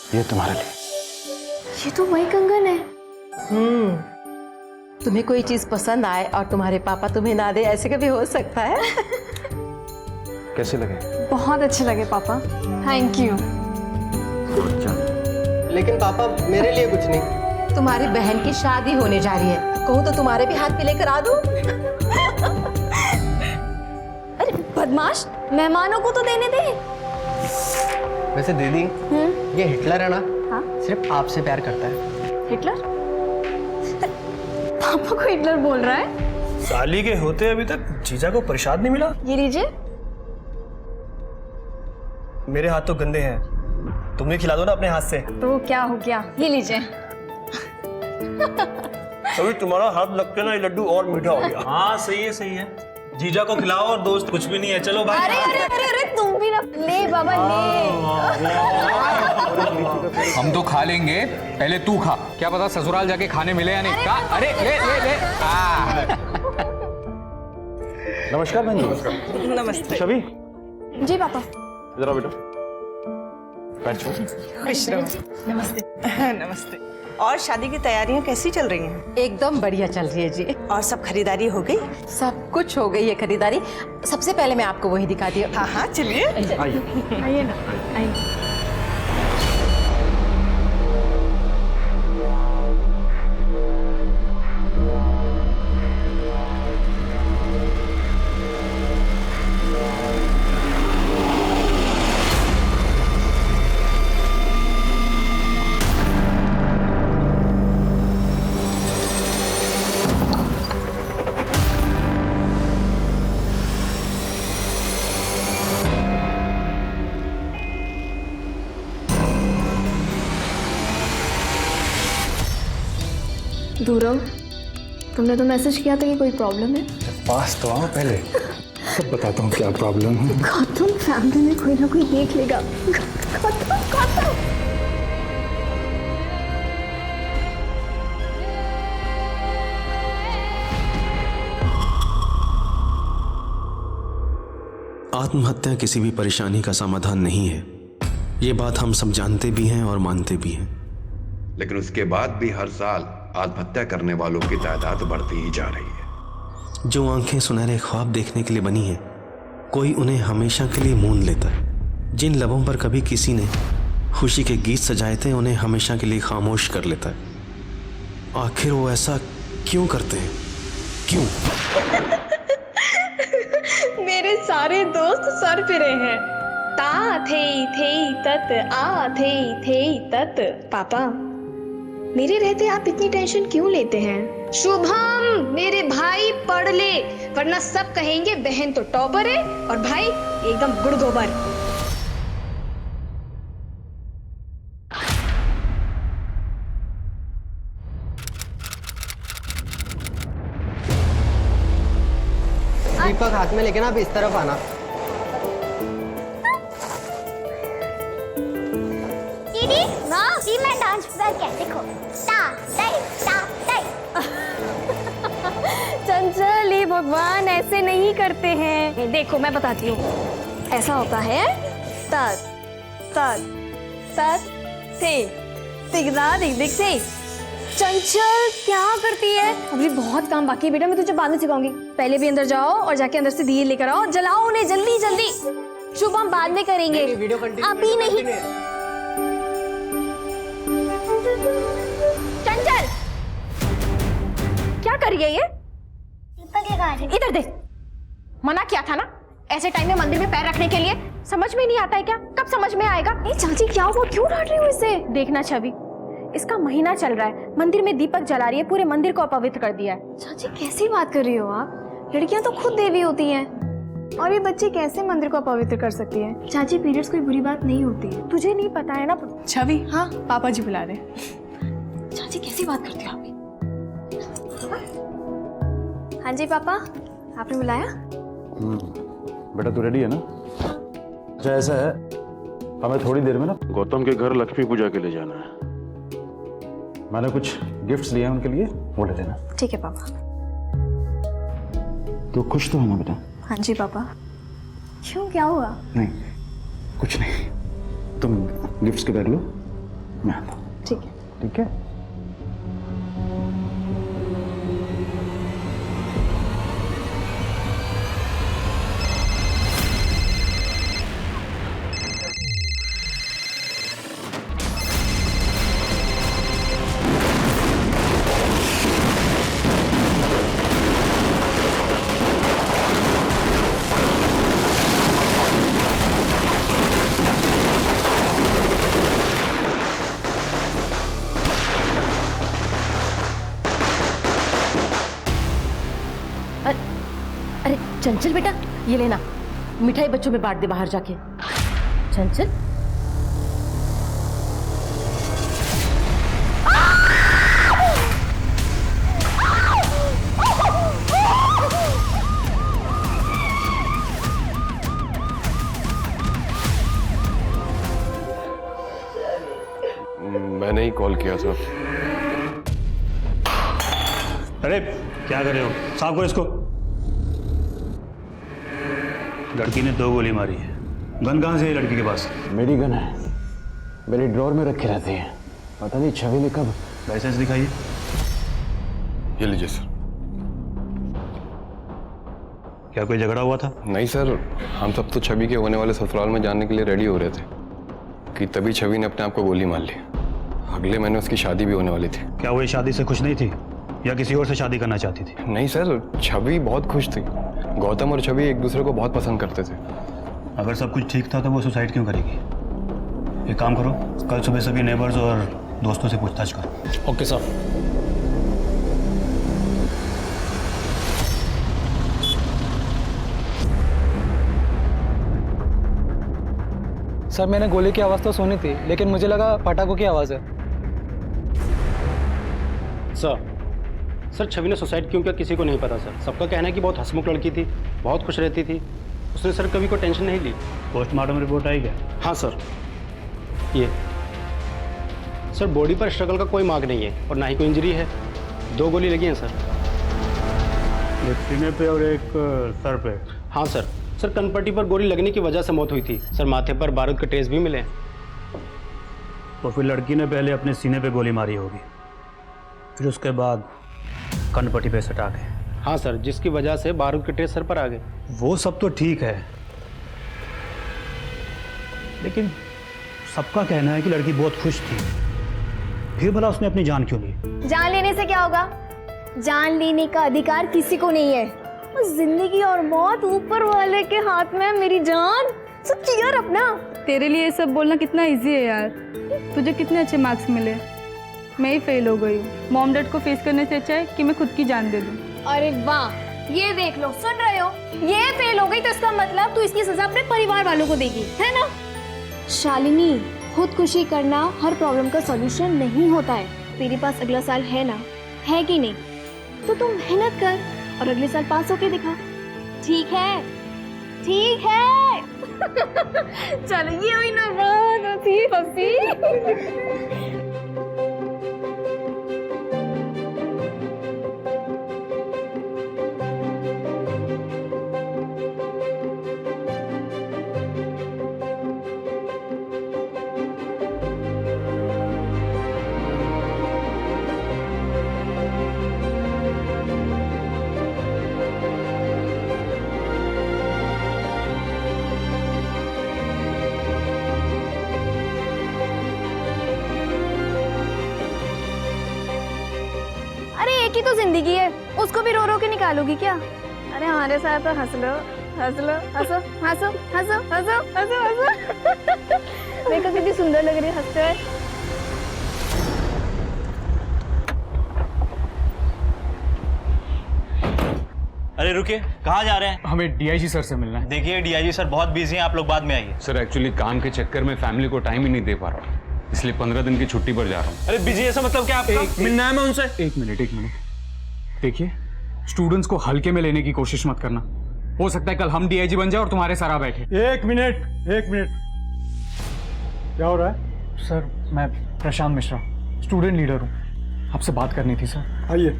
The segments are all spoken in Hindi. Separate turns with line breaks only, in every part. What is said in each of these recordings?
ये तुम्हारे लिए।
ये तो वही कंगन है।
तुम्हें कोई चीज पसंद आए और तुम्हारे पापा तुम्हें ना दे, ऐसे कभी हो सकता है?
कैसे लगे?
बहुत अच्छे लगे पापा, थैंक यू।
लेकिन पापा मेरे लिए कुछ नहीं।
तुम्हारी बहन की शादी होने जा रही है, कहूँ तो तुम्हारे भी हाथ पे लेकर आ दूं?
अरे बदमाश, मेहमानों को तो देने दे।
वैसे दीदी, ये हिटलर है ना?
हाँ?
सिर्फ आपसे प्यार करता है।
हिटलर? पापा को हिटलर बोल रहा है?
साली के होते अभी तक जीजा को प्रसाद नहीं मिला।
ये लीजिए।
मेरे हाथ तो गंदे हैं, तुम भी खिला दो ना अपने हाथ से।
तो क्या हो गया, ये लीजिए।
अभी तुम्हारा हाथ लग के ना ये लड्डू और मीठा हो गया।
हाँ सही है सही है। जीजा को खिलाओ और दोस्त कुछ भी नहीं है। चलो भाई।
अरे अरे अरे अरे तुम भी ना, ले बाबा ले।
हम तो खा लेंगे, पहले तू खा। क्या पता ससुराल जाके खाने मिले या नहीं। अरे ले ले ले।
नमस्कार बहन जी।
नमस्ते।
छवि,
जी पापा।
इधर आओ बेटा।
नमस्ते। नमस्ते। और शादी की तैयारियां कैसी चल रही हैं?
एकदम बढ़िया चल रही है जी।
और सब खरीदारी हो गई?
सब कुछ हो गई है खरीदारी। सबसे पहले मैं आपको वही दिखाती हूँ।
हाँ हाँ चलिए।
आइए ना, आइए। दूरो, तुमने तो मैसेज किया था कि कोई प्रॉब्लम है।
पास तो आओ पहले, तब बताता हूँ क्या प्रॉब्लम है।
गौतम, फैमिली में कोई ना कोई देख लेगा। गौतम, गौतम।
आत्महत्या किसी भी परेशानी का समाधान नहीं है, ये बात हम सब जानते भी हैं और मानते भी हैं।
लेकिन उसके बाद भी हर साल आत्महत्या करने वालों की तादाद बढ़ती ही जा रही है।
जो आंखें सुनहरे ख्वाब देखने के लिए बनी हैं, कोई उन्हें हमेशा के लिए मूंद लेता है। जिन लबों पर कभी किसी ने खुशी के गीत सजाए थे, उन्हें हमेशा के लिए खामोश कर लेता है। आखिर वो ऐसा क्यों करते हैं? क्यों?
मेरे सारे दोस्त सर फिरे हैं। ता थे तत, आ थे तत। पापा, मेरे रहते आप इतनी टेंशन क्यों लेते हैं? शुभम, मेरे भाई पढ़ ले, वरना सब कहेंगे बहन तो टॉपर है और भाई एकदम गुड़ गोबर।
दीपक हाथ में लेके ना अब इस तरफ आना।
दीदी, माँ, जी मैं डांस कर के देखो। ता टाई ता टाई।
चंचल, ये भगवान ऐसे नहीं करते हैं। देखो मैं बताती हूँ, ऐसा होता है तत तत तत थे तिगदा दिग दिग से। चंचल क्या करती है? अभी बहुत काम बाकी है बेटा, मैं तुझे बाद में सिखाऊंगी। पहले भी अंदर जाओ और जाके अंदर से दिए लेकर आओ, जलाओ उन्हें जल्दी जल्दी। शुभ हम बाद में करेंगे, अभी नहीं। चंचल क्या कर रही है ये?
दीपक लगा रही।
इधर देख, मना किया था ना ऐसे टाइम में मंदिर में पैर रखने के लिए। समझ में नहीं आता है क्या? कब समझ में आएगा? चाची क्या हुआ, क्यों डांट रही हो इसे? देखना छवि, इसका महीना चल रहा है, मंदिर में दीपक जला रही है, पूरे मंदिर को अपवित्र कर दिया है। चाची कैसी बात कर रही हो आप? लड़कियां तो खुद देवी होती हैं, और ये बच्चे कैसे मंदिर को अपवित्र कर सकती हैं? चाची, पीरियड्स कोई बुरी बात नहीं होती है, तुझे नहीं पता है ना?
छवि, हाँ पापा जी बुला रहे हैं।
चाची कैसी बात करती हो आप? हाँ जी पापा, आपने बुलाया?
बेटा तू रेडी है ना? अच्छा ऐसा है, हमें थोड़ी देर में ना गौतम के घर लक्ष्मी पूजा के लिए जाना है। मैंने कुछ गिफ्ट्स लिए हैं उनके लिए, वो ले लेना।
ठीक है पापा।
तू खुश तो है ना बेटा?
हाँ जी पापा। क्यों, क्या हुआ?
नहीं कुछ नहीं, तुम गिफ्ट्स के बैग लो
ठीक है।
ठीक है।
अरे चंचल बेटा, ये लेना, मिठाई बच्चों में बांट दे बाहर जाके। चंचल,
मैंने ही कॉल किया था।
अरे क्या कर रहे हो? साफ करो इसको। लड़की ने 2 गोली मारी है। गन कहाँ से है लड़की के पास?
मेरी गन है, मेरी ड्रॉर में रखी रहती है। पता नहीं छवि ने कब।
लाइसेंस दिखाइए।
ये लीजिए सर।
क्या कोई झगड़ा हुआ था?
नहीं सर, हम सब तो छवि के होने वाले ससुराल में जाने के लिए रेडी हो रहे थे कि तभी छवि ने अपने आप को गोली मार ली। अगले महीने उसकी शादी भी होने वाली थी।
क्या वो इस शादी से खुश नहीं थी या किसी और से शादी करना चाहती थी?
नहीं सर, छवि बहुत खुश थी। गौतम और छवि एक दूसरे को बहुत पसंद करते थे।
अगर सब कुछ ठीक था तो वो सुसाइड क्यों करेगी? एक काम करो, कल सुबह सभी नेबर्स और दोस्तों से पूछताछ करो।
Okay sir. सर मैंने गोली की आवाज़ तो सुनी थी, लेकिन मुझे लगा पटाखों की आवाज़ है।
सर छवि ने सुसाइड क्यों किया किसी को नहीं पता सर। सबका कहना है कि बहुत हंसमुख लड़की थी, बहुत खुश रहती थी। उसने सर कभी कोई टेंशन नहीं ली।
पोस्टमार्टम रिपोर्ट आई क्या?
हाँ सर। ये सर बॉडी पर स्ट्रगल का कोई मार्क नहीं है और ना ही कोई इंजरी है। 2 गोली लगी हैं सर।
एक सीने पे और एक सर पे?
हाँ सर। सर कनपट्टी पर गोली लगने की वजह से मौत हुई थी सर। माथे पर बारूद के ट्रेस भी मिले।
तो फिर लड़की ने पहले अपने सीने पे गोली मारी होगी, फिर उसके बाद कनपट्टी पे सटा गए।
हाँ सर, जिसकी वजह से बारूद के ट्रेस सर पर आ गए।
वो सब तो ठीक है, लेकिन सबका कहना है कि लड़की बहुत खुश थी, फिर भला उसने अपनी जान क्यों ली?
जान लेने से क्या होगा? जान लेने का अधिकार किसी को नहीं है। जिंदगी और मौत ऊपर वाले के हाथ में है मेरी जान। सब क्लियर अपना।
तेरे लिए ये सब बोलना कितना इजी है यार। तुझे कितने अच्छे मार्क्स मिले, मैं ही फेल हो गई हूँ। मॉम डैड को फेस करने से अच्छा है कि मैं खुद की जान दे दूँ।
अरे वाह, ये देख लो, सुन रहे हो? ये फेल हो गई तो इसका मतलब तू इसकी सजा अपने परिवार वालों को देगी, है ना? शालिनी, खुदकुशी करना हर प्रॉब्लम का सॉल्यूशन नहीं होता है। तेरे पास अगला साल है ना, है कि नहीं? तो तुम मेहनत कर और अगले साल पास होके दिखा। ठीक है? ठीक है। चलो ये हुई ना बात, हंसी हंसी। एक ही तो जिंदगी है, उसको भी रो रो के निकालोगी क्या? अरे हमारे साथ तो हंस लो, हंस लो, हंसो हंसो हंसो हंसो हंसो हंसो। देखो कितनी सुंदर लग रही है हंसते हुए।
अरे रुकिए, कहाँ जा रहे हैं?
हमें डीआईजी सर से मिलना है।
देखिए डीआईजी सर बहुत बिजी हैं, आप लोग बाद में आइए।
सर एक्चुअली काम के चक्कर में फैमिली को टाइम ही नहीं दे पा रहा हूँ, इसलिए 15 दिन की छुट्टी पर जा रहा हूँ।
अरे बिजी ऐसा मतलब क्या आपका? मिलना है मैं उनसे।
एक मिनट देखिए, स्टूडेंट्स को हल्के में लेने की कोशिश मत करना। हो सकता है कल हम डीआईजी बन जाए और तुम्हारे सर आ बैठे।
एक मिनट क्या हो रहा है?
सर मैं प्रशांत मिश्रा, स्टूडेंट लीडर हूँ, आपसे बात करनी थी सर।
आइए।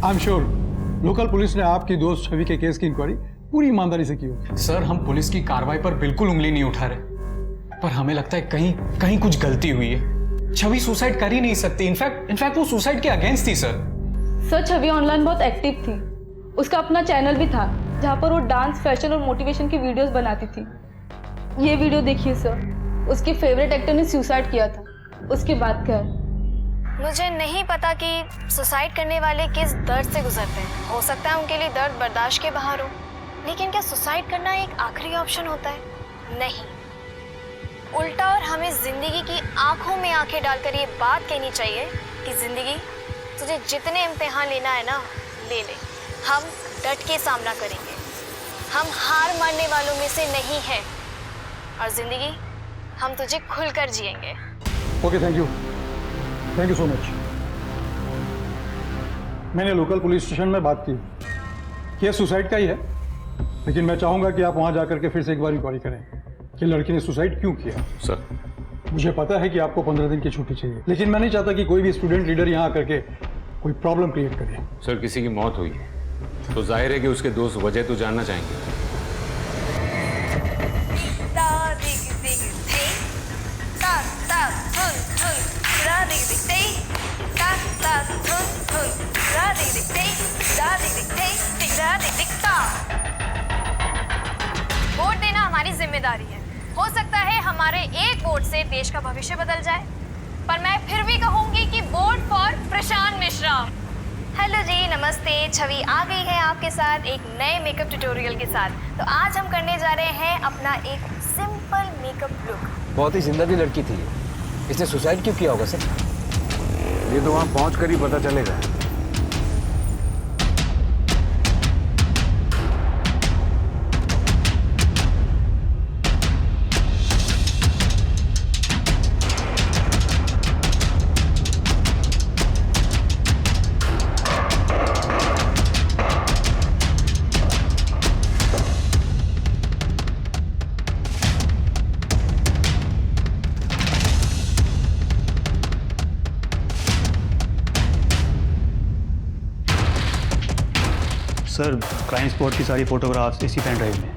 I am sure local police ने आपकी दोस्त छवि के केस की इंक्वायरी
पूरी ईमानदारी से की होगी।
सर हम पुलिस की कार्रवाई पर बिल्कुल उंगली नहीं उठा रहे, पर हमें लगता है कहीं कहीं कुछ गलती हुई है। छवि सुसाइड कर ही नहीं सकती, इनफैक्ट वो सुसाइड के अगेंस्ट थी सर।
छवि ऑनलाइन बहुत एक्टिव थी, उसका अपना चैनल भी था जहाँ पर वो डांस, फैशन और मोटिवेशन की वीडियोस बनाती थी। ये वीडियो देखिए सर, उसके फेवरेट एक्टर ने सुसाइड किया था, उसकी बात कर।
मुझे नहीं पता कि सुसाइड करने वाले किस दर्द से गुजरते हैं। हो सकता है उनके लिए दर्द बर्दाश्त के बाहर हो, लेकिन क्या सुसाइड करना एक आखिरी ऑप्शन होता है? नहीं, उल्टा। और हमें जिंदगी की आंखों में आंखें डालकर ये बात कहनी चाहिए कि जिंदगी, तुझे जितने इम्तिहान लेना है ना, ले ले। हम डट के सामना करेंगे, हम हार मानने वालों में से नहीं हैं, और जिंदगी हम तुझे खुलकर जिएंगे।
Okay, thank you so much. मैंने लोकल पुलिस स्टेशन में बात की, केस सुसाइड का ही है, लेकिन मैं चाहूंगा कि आप वहां जाकर के फिर से एक बार इंक्वायरी करें कि लड़की ने सुसाइड क्यों किया।
सर
मुझे पता है कि आपको 15 दिन की छुट्टी चाहिए, लेकिन मैं नहीं चाहता कि कोई भी स्टूडेंट लीडर यहाँ आकर के कोई प्रॉब्लम क्रिएट करे।
सर किसी की मौत हुई है तो जाहिर है कि उसके दोस्त वजह तो जानना चाहेंगे।
वोट देना हमारी जिम्मेदारी है। हो सकता है हमारे एक वोट से देश का भविष्य बदल जाए, पर मैं फिर भी कहूंगी कि vote for Prashant Mishra. Hello ji, नमस्ते। छवि आ गई है आपके साथ एक नए मेकअप ट्यूटोरियल के साथ। तो आज हम करने जा रहे हैं अपना एक सिंपल मेकअप लुक।
बहुत ही जिंदा दिल लड़की थी, इसने सुसाइड क्यों किया होगा सर? ये तो वहां पहुंच कर ही पता चलेगा।
सर क्राइम स्पॉट की सारी फोटोग्राफ्स इसी पेन ड्राइव में।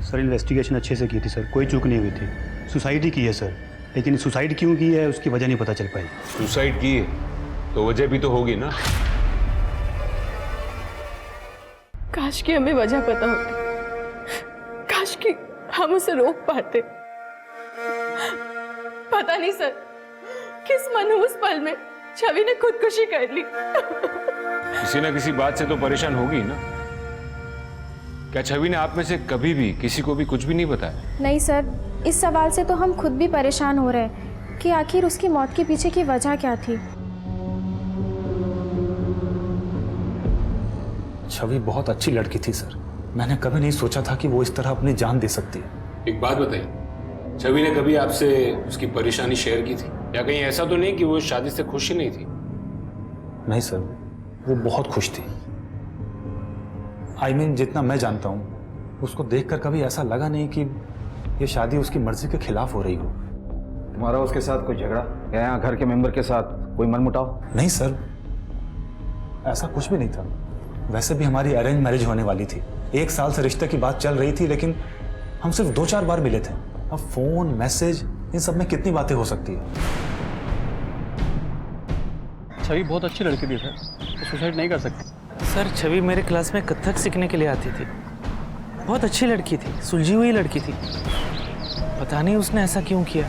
सर इन्वेस्टिगेशन अच्छे से की थी सर, कोई चूक नहीं हुई थी। सुसाइड ही की है सर, लेकिन सुसाइड क्यों की है उसकी वजह नहीं पता चल पाई।
सुसाइड की है तो वजह भी तो होगी ना।
काश कि हमें वजह पता होती, काश कि हम उसे रोक पाते। पता नहीं सर, किस मनहूस पल में छवि ने खुदकुशी कर ली।
किसी ना किसी बात से तो परेशान होगी ना। क्या छवि ने आप में से कभी भी किसी को भी कुछ भी नहीं बताया?
नहीं सर, इस सवाल से तो हम खुद भी परेशान हो रहे हैं कि आखिर उसकी मौत के पीछे की वजह क्या थी।
छवि बहुत अच्छी लड़की थी सर, मैंने कभी नहीं सोचा था कि वो इस तरह अपनी जान दे सकती है।
एक बात बताइए, छवि ने कभी आपसे उसकी परेशानी शेयर की थी, या कहीं ऐसा तो नहीं कि वो शादी से खुश ही नहीं थी?
नहीं सर, वो बहुत खुश थी। I mean, जितना मैं जानता हूँ उसको देखकर कभी ऐसा लगा नहीं कि ये शादी उसकी मर्जी के खिलाफ हो रही हो।
तुम्हारा उसके साथ कोई झगड़ा या यहाँ घर के मेंबर के साथ कोई मनमुटाव?
नहीं सर, ऐसा कुछ भी नहीं था। वैसे भी हमारी अरेंज मैरिज होने वाली थी, 1 साल से रिश्ते की बात चल रही थी, लेकिन हम सिर्फ 2-4 बार मिले थे। अब फोन, मैसेज, इन सब में कितनी बातें हो सकती है।
छवि बहुत अच्छी लड़की थी सर, तो सुसाइड नहीं कर सकती।
सर छवि मेरे क्लास में कथक सीखने के लिए आती थी, बहुत अच्छी लड़की थी, सुलझी हुई लड़की थी। पता नहीं उसने ऐसा क्यों किया।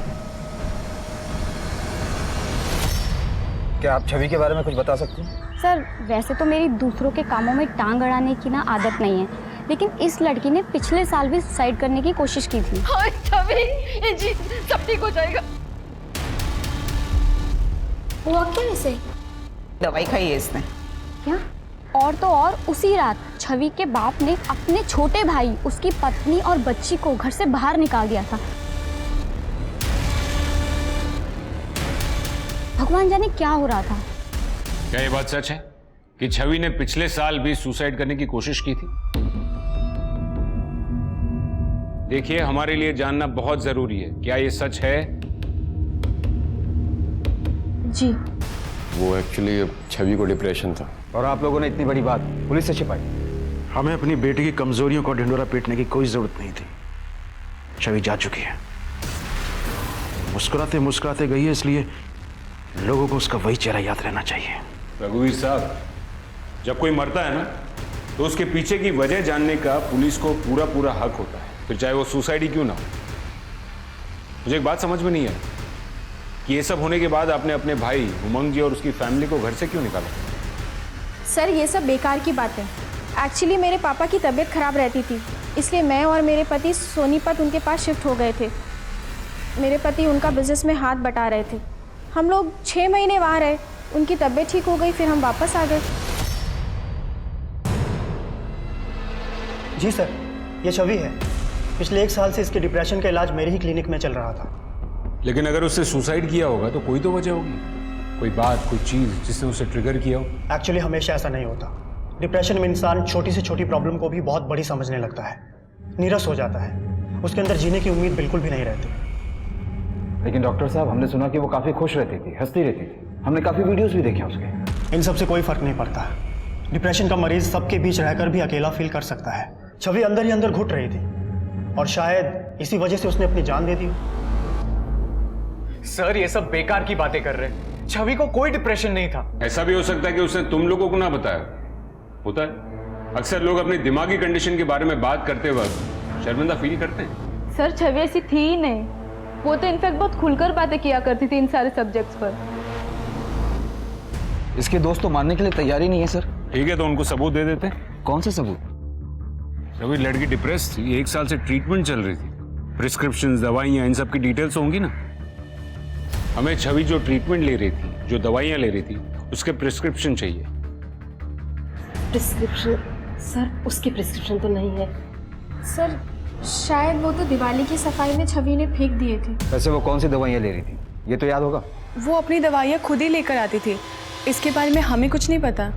क्या आप छवि के बारे में कुछ बता सकते हैं?
सर वैसे तो मेरी दूसरों के कामों में टांग अड़ाने की ना आदत नहीं है, लेकिन इस लड़की ने पिछले साल भी सुसाइड करने की कोशिश की थी।
हाय छवि, जी सब ठीक हो जाएगा।
हुआ क्या इसे?
दवाई खाई है इसने।
क्या? और तो और उसी रात छवि के बाप ने अपने छोटे भाई, उसकी पत्नी और बच्ची को घर से बाहर निकाल दिया था। भगवान जाने क्या हो रहा था।
क्या ये बात सच है कि छवि ने पिछले साल भी सुसाइड करने की कोशिश की थी? देखिए, हमारे लिए जानना बहुत जरूरी है, क्या ये सच है
जी।
वो एक्चुअली छवि को डिप्रेशन था।
और आप लोगों ने इतनी बड़ी बात पुलिस से छिपाई? हमें अपनी बेटी की कमजोरियों को ढिंडोरा पीटने की कोई जरूरत नहीं थी। छवि जा चुकी है, मुस्कुराते मुस्कुराते गई है, इसलिए लोगों को उसका वही चेहरा याद रहना चाहिए।
रघुवीर साहब, जब कोई मरता है ना तो उसके पीछे की वजह जानने का पुलिस को पूरा पूरा हक होता है, फिर चाहे वो सुसाइड ही क्यों ना हो। मुझे एक बात समझ में नहीं आई कि ये सब होने के बाद आपने अपने भाई उमंग जी और उसकी फैमिली को घर से क्यों निकाला?
सर ये सब बेकार की बात है। एक्चुअली मेरे पापा की तबीयत खराब रहती थी, इसलिए मैं और मेरे पति सोनीपत उनके पास शिफ्ट हो गए थे। मेरे पति उनका बिजनेस में हाथ बटा रहे थे। हम लोग 6 महीने वहाँ रहे, उनकी तबीयत ठीक हो गई, फिर हम वापस आ गए।
जी सर, ये छवि है। पिछले 1 साल से इसके डिप्रेशन का इलाज मेरे ही क्लिनिक में चल रहा था।
लेकिन अगर उसने सुसाइड किया होगा तो कोई तो वजह होगी, कोई बात, कोई चीज जिसने उसे ट्रिगर किया हो।
एक्चुअली हमेशा ऐसा नहीं होता। डिप्रेशन में इंसान छोटी से छोटी प्रॉब्लम को भी बहुत बड़ी समझने लगता है, नीरस हो जाता है, उसके अंदर जीने की उम्मीद बिल्कुल भी नहीं रहती।
लेकिन डॉक्टर साहब, हमने सुना कि वो काफी खुश रहती थी, हंसती रहती थी। हमने काफी वीडियोस भी देखे उसके।
इन सब से कोई फर्क नहीं पड़ता। डिप्रेशन का मरीज सबके बीच रहकर भी अकेला फील कर सकता है। छवि अंदर ही अंदर घुट रही थी और शायद इसी वजह से उसने अपनी जान दे दी।
सर ये सब बेकार की बातें कर रहे हैं। छवि को कोई डिप्रेशन नहीं था।
ऐसा भी हो सकता है कि उसने तुम लोगों को ना बताया। होता है, अक्सर लोग अपनी दिमागी कंडीशन के बारे में बात करते वक्त शर्मिंदा फील करते हैं।
सर छवि ऐसी थी ही नहीं, वो तो इनफैक्ट बहुत खुलकर बातें किया करती थी इन सारे सब्जेक्ट्स पर।
इसके दोस्त तो मानने के लिए तैयार ही नहीं है सर।
ठीक है, तो उनको सबूत दे देते।
कौन सा सबूत?
छवि लड़की डिप्रेस थी, 1 साल से ट्रीटमेंट चल रही थी, प्रिस्क्रिप्शन, दवाइयाँ, इन सब की डिटेल्स होंगी ना। हमें छवि जो ट्रीटमेंट ले रही थी, जो दवाइयाँ ले रही थी, उसके प्रिस्क्रिप्शन चाहिए।
प्रिस्क्रिप्शन? सर उसकी प्रिस्क्रिप्शन तो नहीं है।
सर शायद वो तो दिवाली की सफाई में छवि ने फेंक दिए थे।
वैसे वो कौन सी दवाइयाँ ले रही थी, ये तो याद होगा।
वो अपनी दवाइयाँ खुद ही लेकर आती थी, इसके बारे में हमें कुछ नहीं पता।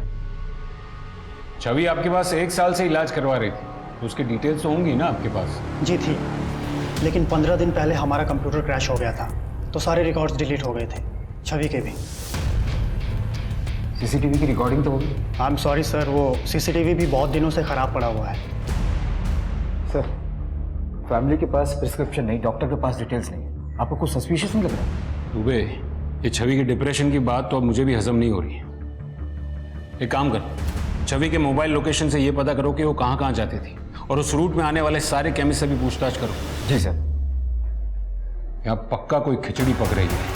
छवि आपके पास 1 साल से इलाज करवा रही थी, तो उसकी डिटेल्स तो होंगी ना आपके पास?
जी थी, लेकिन 15 दिन पहले हमारा कंप्यूटर क्रैश हो गया था, तो सारे रिकॉर्ड्स डिलीट हो गए थे, छवि के भी।
सीसीटीवी की रिकॉर्डिंग तो होगी।
आई एम सॉरी सर, वो सीसीटीवी भी बहुत दिनों से खराब पड़ा हुआ है।
सर, फैमिली के पास प्रिस्क्रिप्शन नहीं, डॉक्टर के पास डिटेल्स नहीं, आपको कुछ सस्पिशियस नहीं लग रहा?
दुबे, ये छवि के डिप्रेशन की बात तो अब मुझे भी हजम नहीं हो रही है। एक काम करो, छवि के मोबाइल लोकेशन से ये पता करो कि वो कहाँ कहाँ जाती थी, और उस रूट में आने वाले सारे केमिस्ट से भी पूछताछ करो।
जी सर।
यहाँ पक्का कोई खिचड़ी पक रही है।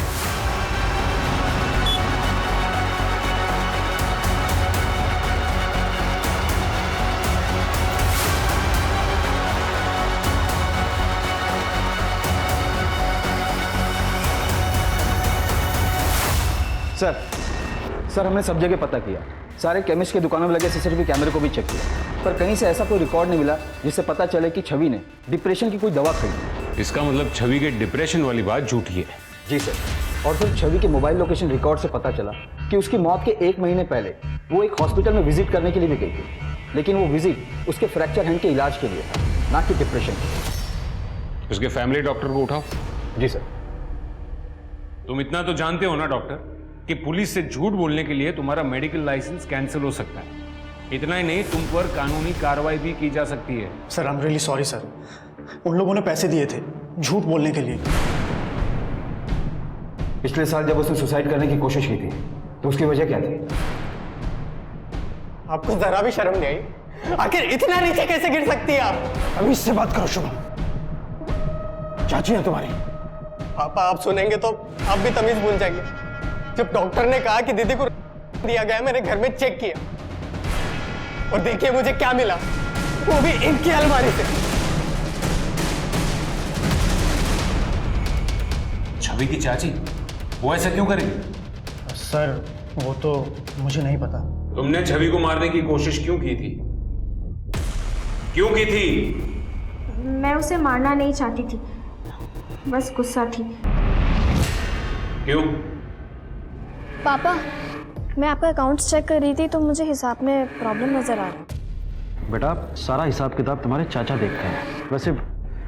सर हमने सब जगह पता किया, सारे केमिस्ट की दुकानों में लगे सीसीटीवी कैमरे को भी चेक किया, पर कहीं से ऐसा कोई रिकॉर्ड नहीं मिला जिससे पता चले कि छवि ने डिप्रेशन की कोई दवा खरीदी।
इसका मतलब छवि के डिप्रेशन वाली बात झूठी है।
जी सर, और फिर छवि के मोबाइल लोकेशन रिकॉर्ड से पता चला कि उसकी मौत के 1 महीने पहले वो एक हॉस्पिटल में विजिट करने के लिए भी गई थी, लेकिन वो विजिट उसके फ्रैक्चर हैंड के इलाज के लिए था, ना कि डिप्रेशन।
उसके फैमिली डॉक्टर को उठाओ।
जी सर।
तुम इतना तो जानते हो ना डॉक्टर कि पुलिस से झूठ बोलने के लिए तुम्हारा मेडिकल लाइसेंस कैंसिल हो सकता है। इतना ही नहीं, तुम पर कानूनी कार्रवाई भी की जा सकती है।
Sir I am really sorry sir, उन लोगों ने पैसे दिए थे झूठ बोलने के लिए।
पिछले साल जब उसने सुसाइड करने की कोशिश की थी तो उसकी वजह क्या थी?
आपको जरा भी शर्म नहीं आई? आखिर इतना नीचे कैसे गिर सकती है आप?
अभी इससे बात करो शुभम, चाची है तुम्हारी।
पापा आप सुनेंगे तो आप भी तमीज भूल जाएंगे। जब डॉक्टर ने कहा कि दीदी को दिया गया, मैंने घर में चेक किया और देखिए मुझे क्या मिला, वो भी इनकी अलमारी से।
छवि की चाची वो ऐसा क्यों करेगी?
सर वो तो मुझे नहीं पता।
तुमने छवि को मारने की कोशिश क्यों की थी? क्यों की थी?
मैं उसे मारना नहीं चाहती थी, बस गुस्सा थी।
क्यों?
पापा, मैं आपका अकाउंट्स चेक कर रही थी तो मुझे हिसाब में प्रॉब्लम नजर आ रहा।
बेटा सारा हिसाब किताब तुम्हारे चाचा देखते हैं। वैसे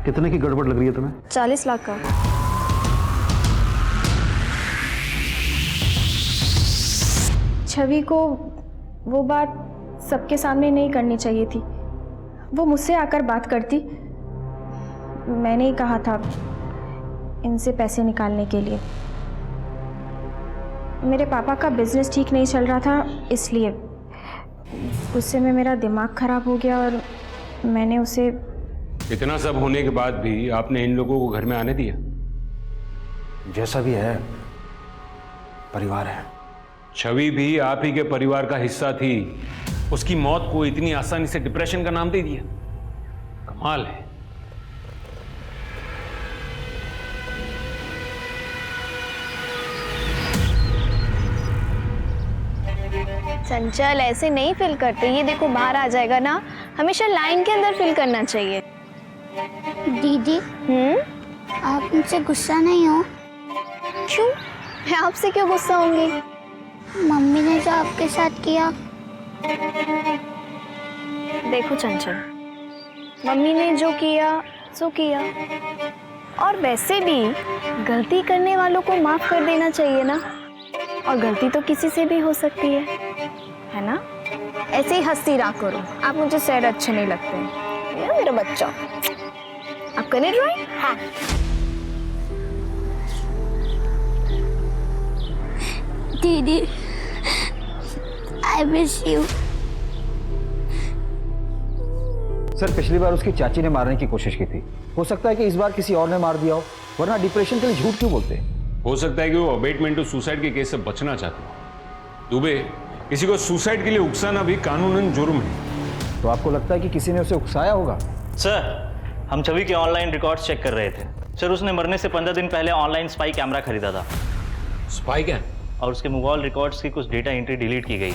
कितने की गड़बड़ लग रही है तुम्हें?
40 लाख का। छवि को वो बात सबके सामने नहीं करनी चाहिए थी। वो मुझसे आकर बात करती। मैंने ही कहा था इनसे पैसे निकालने के लिए। मेरे पापा का बिजनेस ठीक नहीं चल रहा था, इसलिए गुस्से में मेरा दिमाग खराब हो गया और मैंने उसे।
इतना सब होने के बाद भी आपने इन लोगों को घर में आने दिया?
जैसा भी है, परिवार है।
छवि भी आप ही के परिवार का हिस्सा थी। उसकी मौत को इतनी आसानी से डिप्रेशन का नाम दे दिया, कमाल है।
चंचल, ऐसे नहीं फिल करते। ये देखो बाहर आ जाएगा ना, हमेशा लाइन के अंदर फिल करना चाहिए।
दीदी, आप मुझसे गुस्सा नहीं हो?
क्यों? मैं आपसे क्यों गुस्सा होंगी?
मम्मी ने जो आपके साथ किया।
देखो चंचल, मम्मी ने जो किया सो किया, और वैसे भी गलती करने वालों को माफ कर देना चाहिए ना। और गलती तो किसी से भी हो सकती है ना? ऐसे ही हंसती रहा करो। आप मुझे सैड अच्छे नहीं लगते हैं। ये मेरा बच्चा। आप करें ड्राइंग? हाँ।
दीदी, आई मिस यू।
सर, पिछली बार उसकी चाची ने मारने की कोशिश की थी। हो सकता है कि इस बार किसी और ने मार दिया हो, वरना डिप्रेशन के लिए झूठ क्यों बोलते?
हो सकता है कि वो अबेटमेंट टू सुसाइड के केस से बचना चाहते हो। दुबे, किसी को सुसाइड के लिए उकसाना भी कानूनन जुर्म है।
तो आपको लगता है कि किसी ने उसे उकसाया होगा?
सर, हम छवि के ऑनलाइन रिकॉर्ड्स चेक कर रहे थे। सर, उसने मरने से 15 दिन पहले ऑनलाइन स्पाई कैमरा खरीदा था।
Spy cam?
और उसके मोबाइल रिकॉर्ड्स की कुछ डेटा एंट्री डिलीट की गई।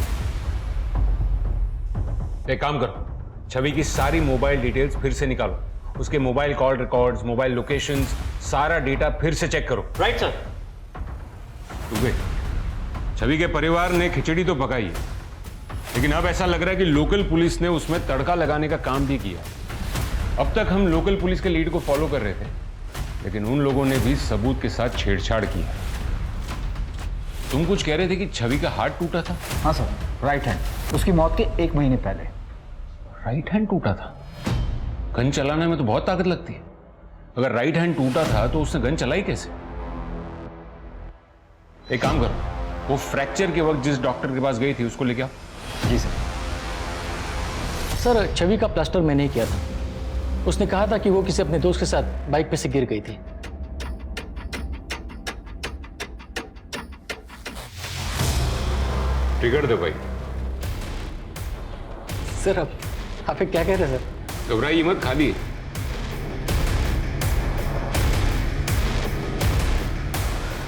एक काम करो, छवि की सारी मोबाइल डिटेल्स फिर से निकालो। उसके mobile call records, mobile locations, सारा डेटा फिर से चेक करो।
Right sir.
दुबे, छवि के परिवार ने खिचड़ी तो पकाई है, लेकिन अब ऐसा लग रहा है कि लोकल पुलिस ने उसमें तड़का लगाने का काम भी किया। अब तक हम लोकल पुलिस के लीड को फॉलो कर रहे थे, लेकिन उन लोगों ने भी सबूत के साथ छेड़छाड़ किया। तुम कुछ कह रहे थे कि छवि का हाथ टूटा था?
हाँ सर, राइट हैंड। उसकी मौत के 1 महीने पहले
राइट हैंड टूटा था। गन चलाने में तो बहुत ताकत लगती है। अगर राइट हैंड टूटा था तो उसने गन चलाई कैसे? एक काम करो, वो फ्रैक्चर के वक्त जिस डॉक्टर के पास गई थी उसको लेके आओ।
जी सर।
सर, छवि का प्लास्टर मैंने ही किया था। उसने कहा था कि वो किसी अपने दोस्त के साथ बाइक पे से गिर गई थी।
ट्रिगर दो भाई।
सर, आप क्या कह रहे हैं सर?
घबराइए मत, खाली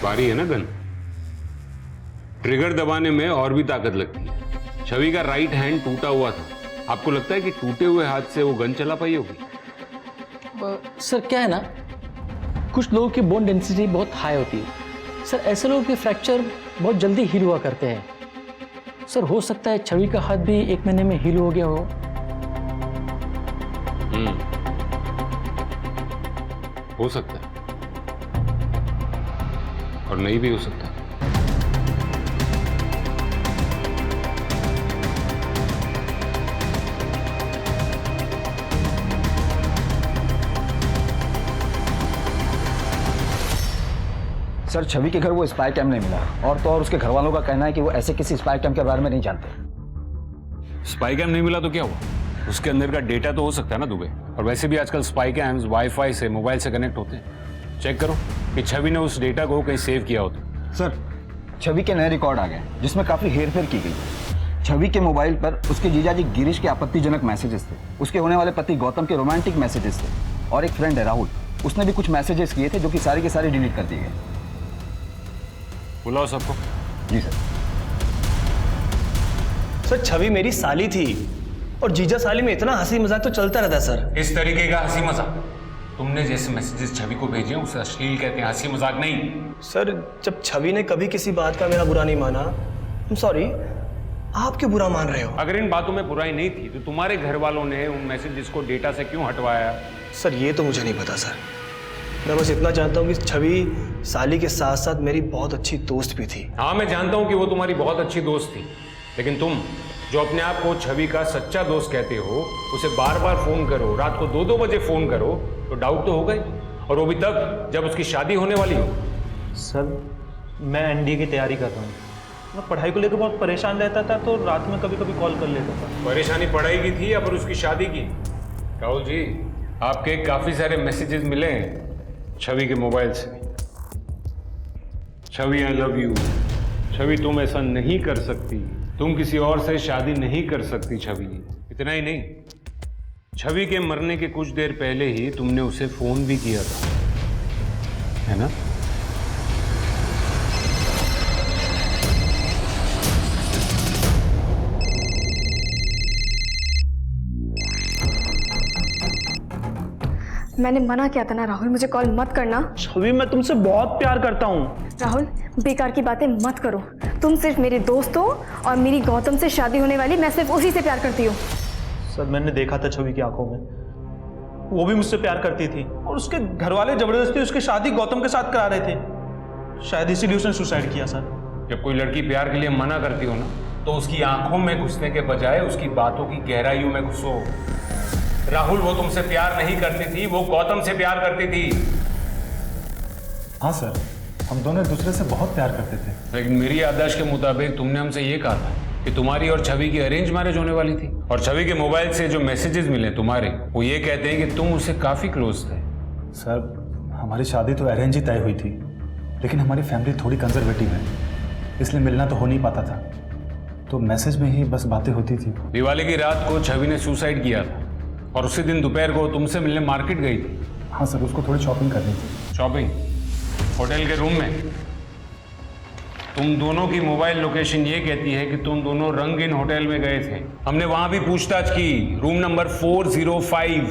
बारी है ना गन। ट्रिगर दबाने में और भी ताकत लगती है। छवि का राइट हैंड टूटा हुआ था। आपको लगता है कि टूटे हुए हाथ से वो गन चला पाई होगी?
सर, क्या है ना, कुछ लोगों की बोन डेंसिटी बहुत हाई होती है। सर, ऐसे लोगों के फ्रैक्चर बहुत जल्दी हील हुआ करते हैं। सर, हो सकता है छवि का हाथ भी 1 महीने में हील हो गया हो।
हो सकता है और नहीं भी हो सकता।
सर, छवि के घर वो स्पाई कैम नहीं मिला, और तो और उसके घर वालों का कहना है कि वो ऐसे किसी स्पाई कैम के बारे में नहीं जानते।
स्पाई कैम नहीं मिला तो क्या हुआ? उसके अंदर का डेटा तो हो सकता है ना दुबे। और वैसे भी आजकल स्पाई कैम्स वाईफाई से, मोबाइल से कनेक्ट होते हैं। चेक करो कि छवि ने उस डेटा को कहीं सेव किया हो तो।
सर, छवि के नए रिकॉर्ड आ गए जिसमें काफी हेरफेर की गई। छवि के मोबाइल पर उसके जीजाजी गिरीश के आपत्तिजनक मैसेजेस थे, उसके होने वाले पति गौतम के रोमांटिक मैसेजेस थे, और एक फ्रेंड है राहुल, उसने भी कुछ मैसेजेस किए थे जो कि सारे के सारे डिलीट कर दिए गए।
बुलाओ सबको।
जी सर।
सर, छवि मेरी साली थी और जीजा साली में इतना हंसी मजाक तो चलता रहता है सर।
इस तरीके का हंसी मजाक? तुमने जैसे मैसेजेस छवि को भेजे हैं उसे अश्लील कहते हैं, हंसी मजाक नहीं।
सर, जब छवि ने कभी किसी बात का मेरा बुरा नहीं माना, सॉरी, आप क्यों बुरा मान रहे हो?
अगर इन बातों में बुराई नहीं थी तो तुम्हारे घर वालों ने उन मैसेजेस को डेटा से क्यों हटवाया?
सर, ये तो मुझे नहीं पता सर। मैं बस इतना जानता हूँ कि छवि साली के साथ साथ मेरी बहुत अच्छी दोस्त भी थी।
हाँ, मैं जानता हूं कि वो तुम्हारी बहुत अच्छी दोस्त थी, लेकिन तुम जो अपने आप को छवि का सच्चा दोस्त कहते हो, उसे बार बार फोन करो, रात को 2-2 बजे फोन करो, तो डाउट तो होगा ही, और वो भी तब जब उसकी शादी होने वाली हो।
सर मैं एनडीए की तैयारी कर रहा हूँ। मैं पढ़ाई को लेकर बहुत परेशान रहता था, तो रात में कभी कभी कॉल कर लेता था।
परेशानी पढ़ाई की थी या फिर उसकी शादी की? राहुल जी, आपके काफी सारे मैसेजेस मिले हैं छवि के मोबाइल से। छवि आई लव यू, छवि तुम ऐसा नहीं कर सकती, तुम किसी और से शादी नहीं कर सकती छवि। इतना ही नहीं, छवि के मरने के कुछ देर पहले ही तुमने उसे फोन भी किया था, है ना?
मैंने मना किया था ना राहुल, मुझे कॉल मत करना।
छवि मैं तुमसे बहुत प्यार करता हूँ।
राहुल बेकार की बातें मत करो, तुम सिर्फ मेरे दोस्त हो और मेरी गौतम से शादी होने वाली, मैं सिर्फ उसी से प्यार करती हूँ।
सर मैंने देखा था छवि की आंखों में, वो भी मुझसे प्यार करती थी और उसके घर वाले जबरदस्ती उसकी शादी गौतम के साथ करा रहे थे। शायद इसीलिए उसने सुसाइड किया। सर
जब कोई लड़की प्यार के लिए मना करती हो ना, तो उसकी आंखों में घुसने के बजाय उसकी बातों की गहराइयों में घुसो। राहुल वो तुमसे प्यार नहीं करती थी, वो गौतम से प्यार करती थी।
हाँ सर, हम दोनों एक दूसरे से बहुत प्यार करते थे।
लेकिन मेरी याददाश्त के मुताबिक तुमने हमसे ये कहा था कि तुम्हारी और छवि की अरेंज मैरिज होने वाली थी, और छवि के मोबाइल से जो मैसेजेस मिले तुम्हारे, वो ये कहते हैं कि तुम उससे काफी क्लोज थे।
सर हमारी शादी तो अरेंज ही तय हुई थी, लेकिन हमारी फैमिली थोड़ी कंजर्वेटिव है, इसलिए मिलना तो हो नहीं पाता था, तो मैसेज में ही बस बातें होती थी।
दिवाली की रात को छवि ने सुसाइड किया था, और उसी दिन दोपहर को तुमसे मिलने मार्केट गई थी।
हाँ सर, उसको थोड़ी शॉपिंग करनी थी।
शॉपिंग? होटल के रूम में? तुम दोनों की मोबाइल लोकेशन ये कहती है कि तुम दोनों रंगीन होटल में गए थे। हमने वहां भी पूछताछ की, रूम नंबर 405।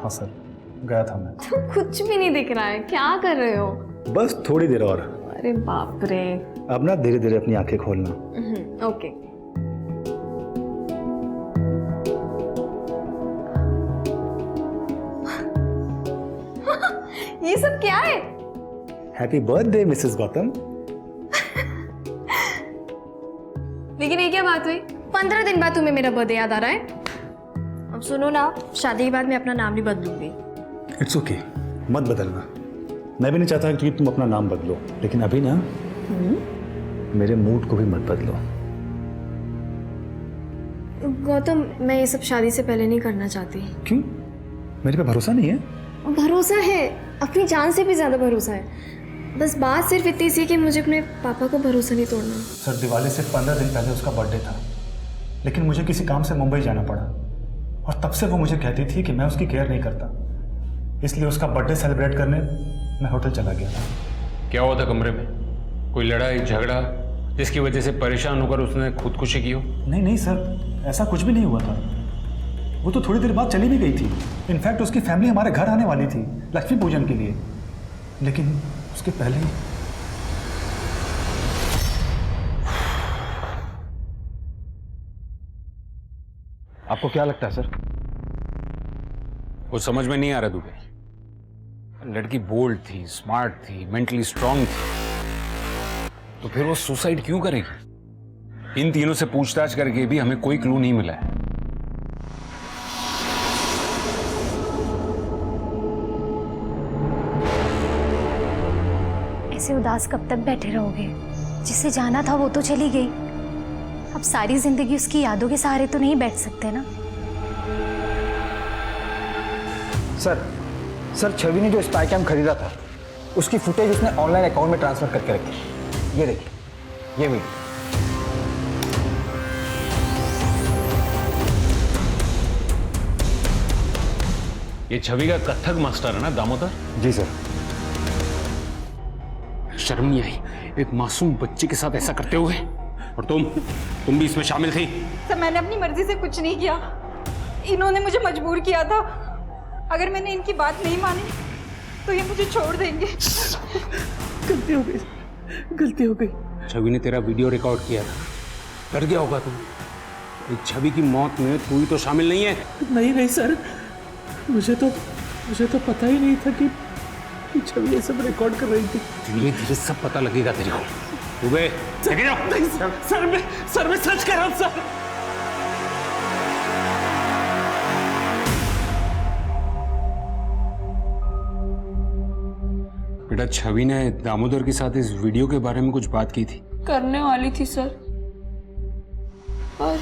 हाँ सर, गया था मैं।
तो कुछ भी नहीं दिख रहा है, क्या कर रहे हो?
बस थोड़ी देर और।
अरे बाप रे।
अब ना धीरे धीरे अपनी आंखें खोलना।
ओके। ये सब क्या है?
Happy birthday Mrs Gautam.
लेकिन ये क्या बात हुई, 15 दिन बाद तुम्हें मेरा बर्थडे याद आ रहा है? अब सुनो ना, शादी के बाद मैं अपना नाम भी बदलूंगी।
इट्स ओके, मत बदलना। मैं भी नहीं चाहता कि तुम अपना नाम बदलो, लेकिन अभी ना मेरे मूड को भी मत बदलो।
गौतम, मैं ये सब शादी से पहले नहीं करना चाहती।
क्यों? मेरे पे भरोसा नहीं है?
भरोसा है, अपनी जान से भी ज्यादा भरोसा है। बस बात सिर्फ इतनी सी कि मुझे अपने पापा को भरोसा नहीं तोड़ना।
सर दिवाली से 15 दिन पहले उसका बर्थडे था, लेकिन मुझे किसी काम से मुंबई जाना पड़ा, और तब से वो मुझे कहती थी कि मैं उसकी केयर नहीं करता, इसलिए उसका बर्थडे सेलिब्रेट करने मैं होटल चला गया था।
क्या हुआ था कमरे में? कोई लड़ाई झगड़ा जिसकी वजह से परेशान होकर उसने खुदकुशी की हो?
नहीं नहीं सर, ऐसा कुछ भी नहीं हुआ था। वो तो थोड़ी देर बाद चली भी गई थी। इनफैक्ट उसकी फैमिली हमारे घर आने वाली थी लक्ष्मी पूजन के लिए, लेकिन उसके पहले ही।
आपको क्या लगता है सर?
कुछ समझ में नहीं आ रहा दुबे। लड़की बोल्ड थी, स्मार्ट थी, मेंटली स्ट्रांग थी, तो फिर वो सुसाइड क्यों करेगी? इन तीनों से पूछताछ करके भी हमें कोई क्लू नहीं मिला है।
ऐसे उदास कब तक बैठे रहोगे? जिसे जाना था वो तो चली गई, अब सारी जिंदगी उसकी यादों के सहारे तो नहीं बैठ सकते ना।
सर छवि ने जो स्पाई कैम खरीदा था, उसकी फुटेज उसने ऑनलाइन अकाउंट में ट्रांसफर करके रखी। ये देखिए, ये वीडियो।
ये छवि का कथक मास्टर है ना दामोदर?
जी सर।
शर्म नहीं आई एक मासूम बच्चे के साथ ऐसा करते हुए? और तुम भी इसमें शामिल थी?
सर मैंने अपनी मर्जी से कुछ नहीं किया, इन्होंने मुझे मजबूर किया था। अगर मैंने इनकी बात नहीं मानी तो ये मुझे छोड़ देंगे।
गलती हो गई, गलती हो गई।
छवि ने तेरा वीडियो रिकॉर्ड किया था, डर गया होगा तुम। छवि की मौत में तू ही तो शामिल नहीं है।
नहीं सर, मुझे तो मुझे तो पता ही नहीं था कि छवि ये सब रिकॉर्ड कर रही थी।
धीरे धीरे सब पता लगेगा तेरे को। दुबे
सर मैं सच कह रहा हूँ सर।
बेटा छवि ने दामोदर के साथ इस वीडियो के बारे में कुछ बात की थी?
करने वाली थी सर, पर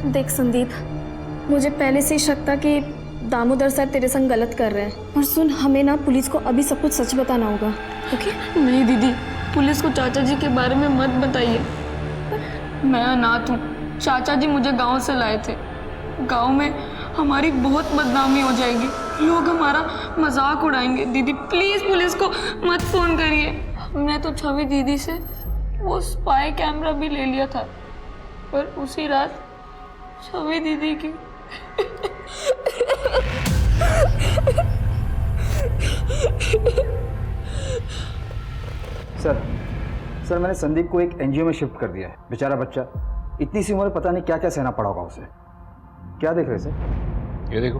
देख संदीप, मुझे पहले से ही शक था कि दामोदर सर तेरे संग गलत कर रहे हैं। और सुन, हमें ना पुलिस को अभी सब कुछ सच बताना होगा, ओके?
नहीं दीदी, पुलिस को चाचा जी के बारे में मत बताइए। मैं अनाथ हूँ, चाचा जी मुझे गांव से लाए थे। गांव में हमारी बहुत बदनामी हो जाएगी, लोग हमारा मजाक उड़ाएंगे। दीदी प्लीज पुलिस को मत फोन करिए। हमने तो छवि दीदी से वो स्पाई कैमरा भी ले लिया था, पर उसी रात छवि दीदी की
सर मैंने संदीप को एक एनजीओ में शिफ्ट कर दिया है। बेचारा बच्चा, इतनी सी उम्र में पता नहीं क्या क्या सहना पड़ा होगा उसे। क्या देख रहे सर?
ये देखो,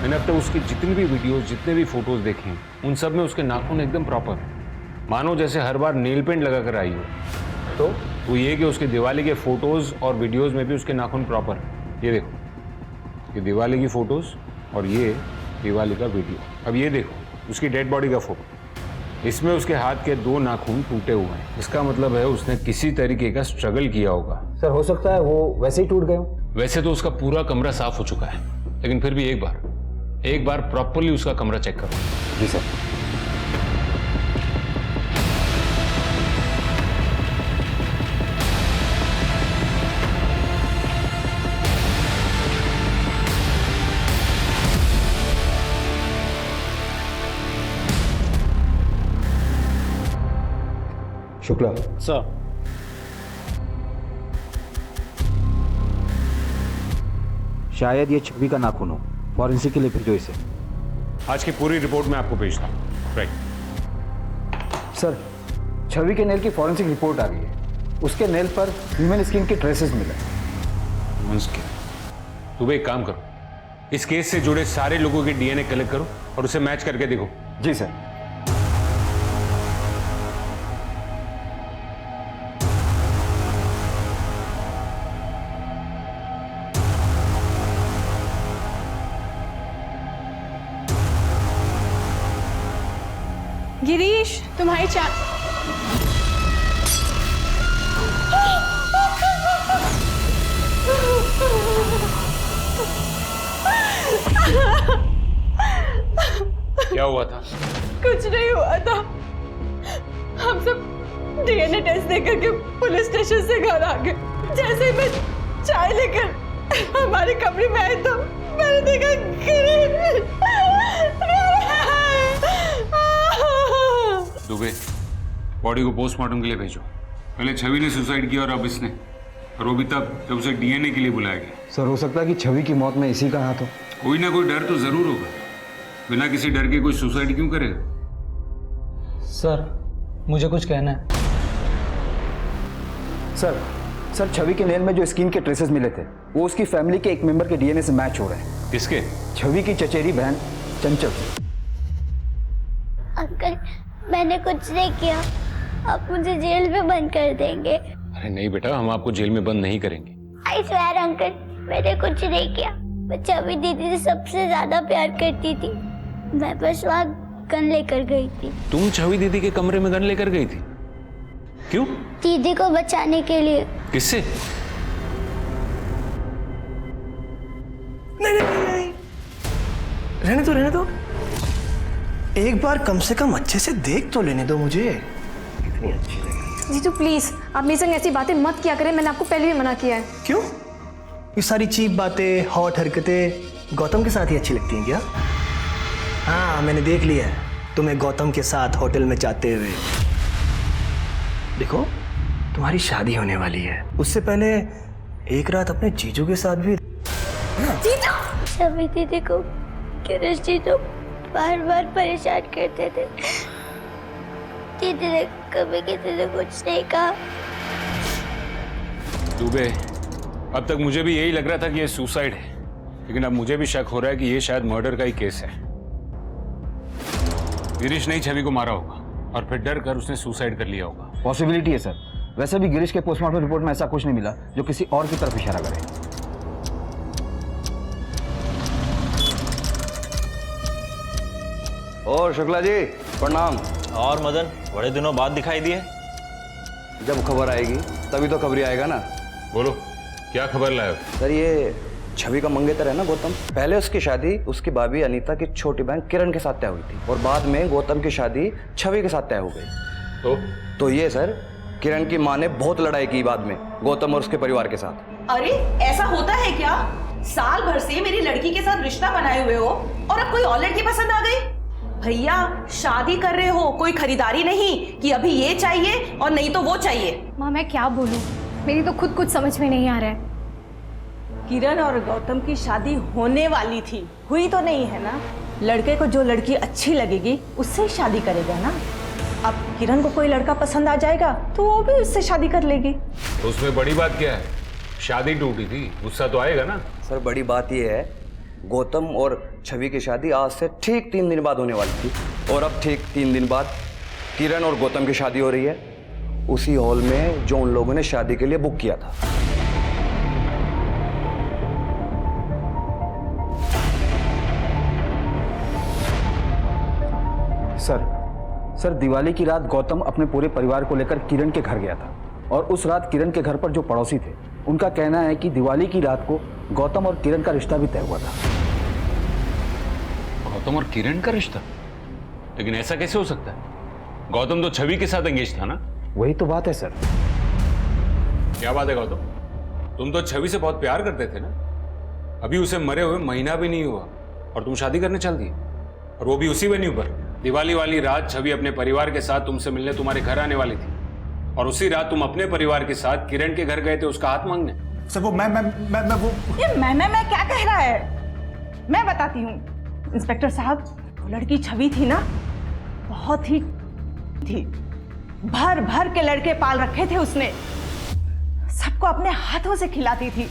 मैंने अब तक उसकी जितनी भी वीडियोस, जितने भी फोटोज देखे हैं, उन सब में उसके नाखून एकदम प्रॉपर है, मानो जैसे हर बार नेल पेंट लगा कर आई हो। तो वो ये कि उसके दिवाली के फोटोज और वीडियोस में भी उसके नाखून प्रॉपर है। ये देखो, ये दिवाली की फोटोज और ये दिवाली का वीडियो। अब ये देखो उसकी डेड बॉडी का फोटो, इसमें उसके हाथ के 2 नाखून टूटे हुए हैं। इसका मतलब है उसने किसी तरीके का स्ट्रगल किया होगा।
सर हो सकता है वो वैसे ही टूट गए हो।
वैसे तो उसका पूरा कमरा साफ हो चुका है, लेकिन फिर भी एक बार प्रॉपरली उसका कमरा चेक करो।
जी सर। शुक्ला
सर,
शायद ये छवि का नाखून हो। फॉरेंसिक के लिए भेजो इसे।
आज की पूरी रिपोर्ट मैं आपको भेजता हूँ। राइट
सर, छवि के नेल की फॉरेंसिक रिपोर्ट आ गई है। उसके नेल पर ह्यूमन स्किन के ट्रेसेस मिले।
तुम एक काम करो, इस केस से जुड़े सारे लोगों के डीएनए कलेक्ट करो और उसे मैच करके देखो।
जी सर।
गिरीश, तुम्हारी
क्या हुआ था?
कुछ नहीं हुआ था। हम सब डीएनए टेस्ट देकर के पुलिस स्टेशन से घर आ गए। जैसे ही मैं चाय लेकर हमारे कमरे में आई तो मैंने देखा गिरीश।
दुबे, बॉडी को पोस्टमार्टम के लिए भेजो। पहले छवि ने सुसाइड किया और अब इसने, और वो भी तब जब उसे डीएनए के लिए बुलाया गया।
सर हो सकता है कि छवि की मौत में इसी का हाथ हो।
कोई ना कोई डर तो जरूर होगा, बिना किसी डर के कोई सुसाइड क्यों करेगा?
सर मुझे कुछ कहना है।
सर छवि के नेल में जो स्किन के ट्रेसेस मिले थे वो उसकी फैमिली के एक मेंबर के डीएनए से मैच हो रहे हैं।
किसके?
छवि की चचेरी बहन चंचल।
अंकल, मैंने कुछ नहीं किया, आप मुझे जेल में बंद कर देंगे।
अरे नहीं बेटा, हम आपको जेल में बंद नहीं करेंगे।
आई स्वेयर अंकल, मैंने कुछ नहीं किया। मैं छवि दीदी से सबसे ज्यादा प्यार करती थी। मैं बस वहाँ गन लेकर गई थी।
तुम छवि दीदी के कमरे में गन लेकर गई थी? क्यों?
दीदी को बचाने के लिए।
किससे?
नहीं, रहने दो। एक बार कम से कम अच्छे से देख तो लेने दो मुझे। कितनी अच्छी लगी।
जीजू प्लीज, आप मेरे संग ऐसी बातें मत किया करें। मैंने आपको पहले भी मना किया है।
क्यों? ये सारी चीप बातें, हॉट हरकतें गौतम के साथ ही अच्छी लगती हैं क्या? हाँ, मैंने देख लिया है तुम्हें गौतम के साथ होटल में जाते हुए। देखो, तुम्हारी शादी होने वाली है, उससे पहले एक रात अपने जीजू के साथ भी।
जीजू! छवि दीदी को गिरीश जीजू बार बार परेशान करते थे। दीदी ने कभी किसी से कुछ नहीं कहा।
दुबे, अब तक मुझे भी यही लग रहा था कि ये सुसाइड है, लेकिन अब मुझे भी शक हो रहा है कि ये शायद मर्डर का ही केस है। गिरीश ने ही छवि को मारा होगा और फिर डर कर उसने सुसाइड कर लिया होगा।
पॉसिबिलिटी है सर। वैसे भी गिरीश के पोस्टमार्टम रिपोर्ट में ऐसा कुछ नहीं मिला जो किसी और की तरफ इशारा करे।
और शुक्ला जी प्रणाम।
और मदन, बड़े दिनों बाद दिखाई दिए।
जब खबर आएगी तभी तो खबरी आएगा ना।
बोलो, क्या खबर लाए हो?
सर ये छवि का मंगेतर है ना गौतम, पहले उसकी शादी उसकी भाभी अनीता की छोटी बहन किरण के साथ तय हुई थी और बाद में गौतम की शादी छवि के साथ तय हो गई। तो ये सर किरण की माँ ने बहुत लड़ाई की बाद में गौतम और उसके परिवार के साथ।
अरे ऐसा होता है क्या? साल भर से मेरी लड़की के साथ रिश्ता बनाए हुए हो और अब कोई और लड़की पसंद आ गई? भैया शादी कर रहे हो, कोई खरीदारी नहीं कि अभी ये चाहिए और नहीं तो वो चाहिए।
माँ मैं क्या बोलूँ, मेरी तो खुद कुछ समझ में नहीं आ रहा है।
किरण और गौतम की शादी होने वाली थी, हुई तो नहीं है ना। लड़के को जो लड़की अच्छी लगेगी उससे ही शादी करेगा ना। अब किरण को कोई लड़का पसंद आ जाएगा तो वो भी उससे शादी कर लेगी।
तो उसमें बड़ी बात क्या है? शादी टूटी थी, गुस्सा तो आएगा ना।
सर बड़ी बात यह है गौतम और छवि की शादी आज से ठीक 3 दिन बाद होने वाली थी और अब ठीक 3 दिन बाद किरण और गौतम की शादी हो रही है उसी हॉल में जो उन लोगों ने शादी के लिए बुक किया था।
सर दिवाली की रात गौतम अपने पूरे परिवार को लेकर किरण के घर गया था और उस रात किरण के घर पर जो पड़ोसी थे उनका कहना है कि दिवाली की रात को गौतम और किरण का रिश्ता भी तय हुआ था।
गौतम और किरण का रिश्ता? लेकिन ऐसा कैसे हो सकता है? गौतम तो छवि के साथ एंगेज था ना।
वही तो बात है सर।
क्या बात है गौतम, तुम तो छवि से बहुत प्यार करते थे ना। अभी उसे मरे हुए महीना भी नहीं हुआ और तुम शादी करने चल दिए, और वो भी उसी वेन्यू पर। दिवाली वाली रात छवि अपने परिवार के साथ तुमसे मिलने तुम्हारे घर आने वाली थी और उसी रात तुम अपने परिवार के साथ किरण के घर गए थे उसका हाथ मांगने।
सर वो मैं वो
ये मैं क्या कह रहा है? मैं बताती हूँ इंस्पेक्टर साहब, वो लड़की छवि थी ना, बहुत ही थी। भर भर के लड़के पाल रखे थे उसने, सबको अपने हाथों से खिलाती थी।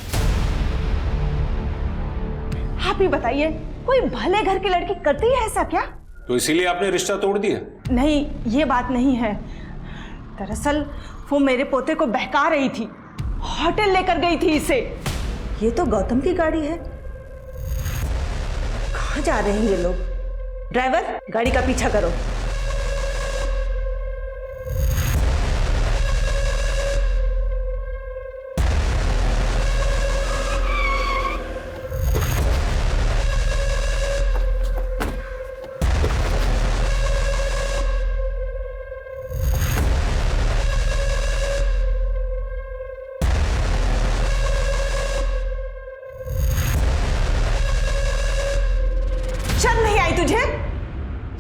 आप ही बताइए, कोई भले घर की लड़की करती है ऐसा क्या?
तो इसीलिए आपने रिश्ता तोड़ दिया?
नहीं, ये बात नहीं है। दरअसल वो मेरे पोते को बहका रही थी, होटल लेकर गई थी इसे। ये तो गौतम की गाड़ी है। कहाँ जा रहे हैं ये लोग? ड्राइवर, गाड़ी का पीछा करो।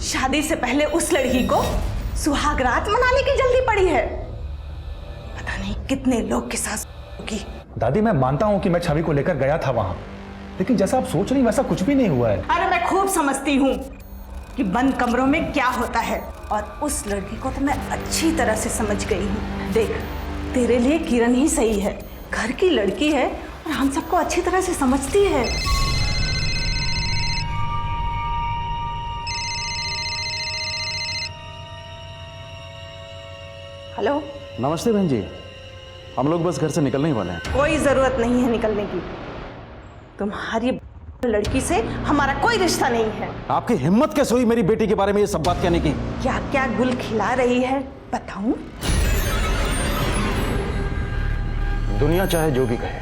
शादी से पहले उस लड़की को सुहागरात मनाने की जल्दी पड़ी है। पता नहीं कितने लोग के साथ होगी।
दादी मैं मानता हूं कि मैं छवि को लेकर गया था वहां, लेकिन जैसा आप सोच रही वैसा कुछ भी नहीं हुआ है।
अरे मैं खूब समझती हूँ कि बंद कमरों में क्या होता है, और उस लड़की को तो मैं अच्छी तरह से समझ गई हूँ। देख, तेरे लिए किरण ही सही है, घर की लड़की है और हम सबको अच्छी तरह से समझती है। हेलो।
नमस्ते बहन जी, हम लोग बस घर से निकलने ही वाले हैं।
कोई जरूरत नहीं है निकलने की। तुम्हारी लड़की से हमारा कोई रिश्ता नहीं है।
आपकी हिम्मत कैसे हुई मेरी बेटी के बारे में ये सब बात कहने की?
क्या क्या गुल खिला रही है बताऊं?
दुनिया चाहे जो भी कहे,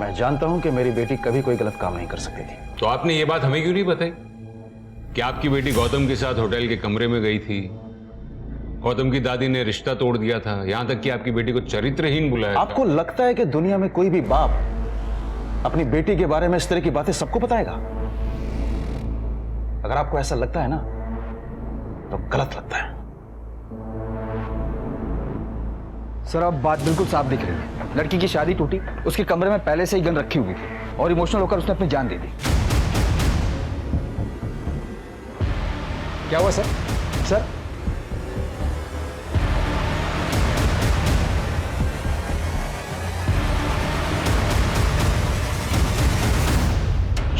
मैं जानता हूं कि मेरी बेटी कभी कोई गलत काम नहीं कर सकती थी।
तो आपने ये बात हमें क्यों नहीं बताई कि आपकी बेटी गौतम के साथ होटल के कमरे में गई थी, गौतम की दादी ने रिश्ता तोड़ दिया था, यहां तक कि आपकी बेटी को चरित्रहीन बुलाया?
आपको लगता है कि दुनिया में कोई भी बाप अपनी बेटी के बारे में इस तरह की बातें सबको बताएगा? अगर आपको ऐसा लगता है ना तो गलत लगता है।
सर अब बात बिल्कुल साफ दिख रही है। लड़की की शादी टूटी, उसके कमरे में पहले से ही गन रखी हुई थी और इमोशनल होकर उसने अपनी जान दे दी।
क्या हुआ सर?
सर